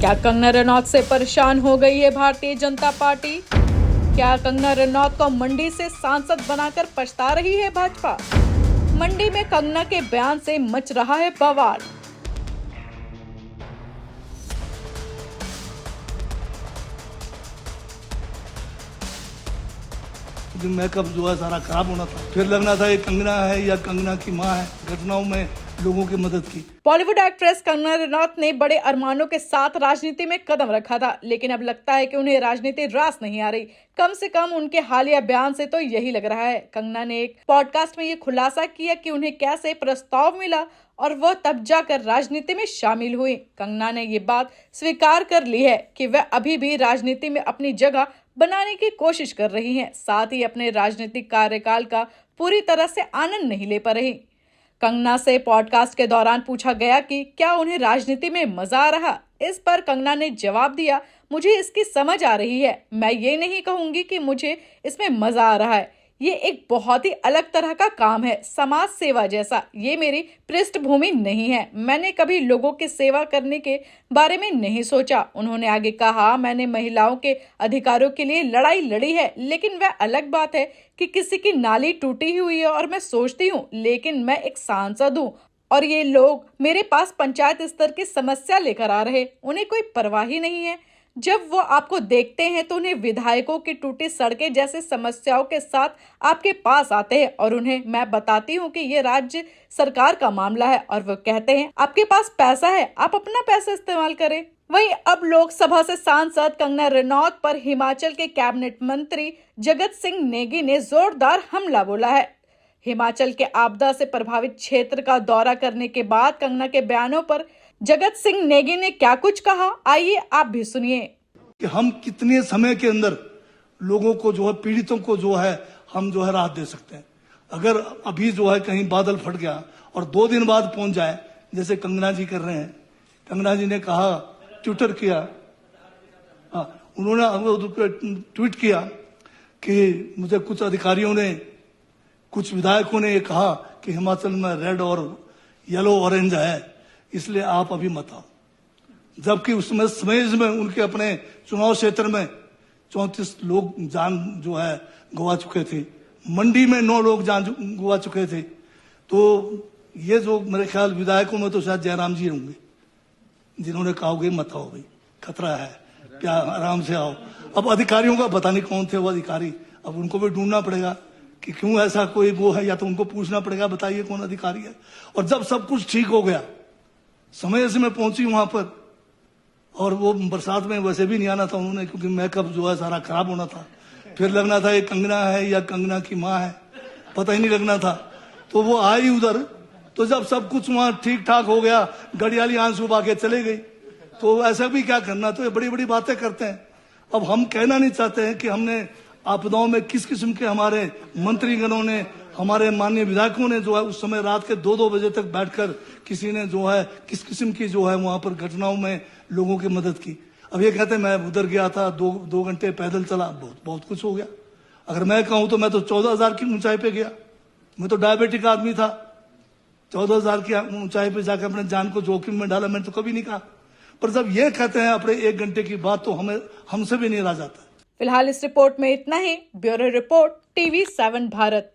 क्या कंगना रनौत से परेशान हो गई है भारतीय जनता पार्टी? क्या कंगना रनौत को मंडी से सांसद बनाकर पछता रही है भाजपा? मंडी में कंगना के बयान से मच रहा है बवाल। मेकअप जो है सारा खराब होना था, फिर लगना था ये कंगना है या कंगना की माँ है। घटनाओं में लोगों की मदद की। बॉलीवुड एक्ट्रेस कंगना रनौत ने बड़े अरमानों के साथ राजनीति में कदम रखा था, लेकिन अब लगता है कि उन्हें राजनीति रास नहीं आ रही। कम से कम उनके हालिया बयान से तो यही लग रहा है। कंगना ने एक पॉडकास्ट में ये खुलासा किया कि उन्हें कैसे प्रस्ताव मिला और वह तब जाकर राजनीति में शामिल हुई। कंगना ने ये बात स्वीकार कर ली है कि वह अभी भी राजनीति में अपनी जगह बनाने की कोशिश कर रही हैं, साथ ही अपने राजनीतिक कार्यकाल का पूरी तरह से आनंद नहीं ले पा रही। कंगना से पॉडकास्ट के दौरान पूछा गया कि क्या उन्हें राजनीति में मजा आ रहा। इस पर कंगना ने जवाब दिया, मुझे इसकी समझ आ रही है। मैं ये नहीं कहूंगी कि मुझे इसमें मजा आ रहा है। ये एक बहुत ही अलग तरह का काम है, समाज सेवा जैसा। ये मेरी पृष्ठभूमि नहीं है। मैंने कभी लोगों की सेवा करने के बारे में नहीं सोचा। उन्होंने आगे कहा, मैंने महिलाओं के अधिकारों के लिए लड़ाई लड़ी है, लेकिन वह अलग बात है कि किसी की नाली टूटी हुई है और मैं सोचती हूँ, लेकिन मैं एक सांसद हूँ और ये लोग मेरे पास पंचायत स्तर की समस्या लेकर आ रहे, उन्हें कोई परवाह ही नहीं है। जब वो आपको देखते हैं तो उन्हें विधायकों की टूटी सड़कें जैसी समस्याओं के साथ आपके पास आते हैं और उन्हें मैं बताती हूँ कि ये राज्य सरकार का मामला है और वो कहते हैं आपके पास पैसा है, आप अपना पैसा इस्तेमाल करें। वहीं अब लोकसभा से सांसद कंगना रनौत पर हिमाचल के कैबिनेट मंत्री जगत सिंह नेगी ने जोरदार हमला बोला है। हिमाचल के आपदा से प्रभावित क्षेत्र का दौरा करने के बाद कंगना के बयानों पर जगत सिंह नेगी ने क्या कुछ कहा, आइए आप भी सुनिए। कि हम कितने समय के अंदर लोगों को जो है, पीड़ितों को जो है, हम जो है राहत दे सकते हैं। अगर अभी जो है कहीं बादल फट गया और 2 दिन बाद पहुंच जाए, जैसे कंगना जी कर रहे हैं। कंगना जी ने कहा, ट्विटर किया, उन्होंने ट्वीट किया कि मुझे कुछ अधिकारियों ने, कुछ विधायकों ने ये कहा कि हिमाचल में रेड और येलो ऑरेंज है, इसलिए आप अभी मत आओ। जबकि उसमें समेज में उनके अपने चुनाव क्षेत्र में 34 लोग जान जो है गवा चुके थे। मंडी में 9 लोग जान गवा चुके थे। तो ये जो मेरे ख्याल विधायकों में तो शायद जयराम जी होंगे, जिन्होंने कहा होगा मत आओ भाई, खतरा है, क्या आराम से आओ। अब अधिकारियों का पता नहीं कौन थे वो अधिकारी, अब उनको भी ढूंढना पड़ेगा कि क्यों ऐसा कोई वो है, या तो उनको पूछना पड़ेगा बताइए कौन अधिकारी है। और जब सब कुछ ठीक हो गया, समय से मैं पहुंची वहां पर, और वो बरसात में वैसे भी नहीं आना था उन्होंने, क्योंकि मेकअप जो है सारा खराब होना था। फिर लगना था ये कंगना है या कंगना की माँ है, पता ही नहीं लगना था। तो वो आई उधर, तो जब सब कुछ वहां ठीक ठाक हो गया, गड़ियाली आंसू बहा के चले गई। तो ऐसा भी क्या करना, तो ये बड़ी बड़ी बातें करते हैं। अब हम कहना नहीं चाहते हैं कि हमने आपदाओं में किस किस्म के हमारे मंत्रीगणों ने, हमारे माननीय विधायकों ने जो है उस समय रात के 2-2 बजे तक बैठकर किसी ने जो है किस किस्म की जो है वहां पर घटनाओं में लोगों की मदद की। अब ये कहते हैं मैं उधर गया था, 2 घंटे पैदल चला, बहुत कुछ हो गया। अगर मैं कहूं तो मैं तो 14,000 की ऊंचाई पे गया। मैं तो डायबिटिक आदमी था, 14,000 की ऊंचाई पे जाकर अपने जान को जोखिम में डाला, मैंने तो कभी नहीं कहा। पर जब ये कहते हैं अपने 1 घंटे की बात, तो हमसे भी नहीं रहा जाता। फिलहाल इस रिपोर्ट में इतना ही। Bureau report, TV7 Bharat.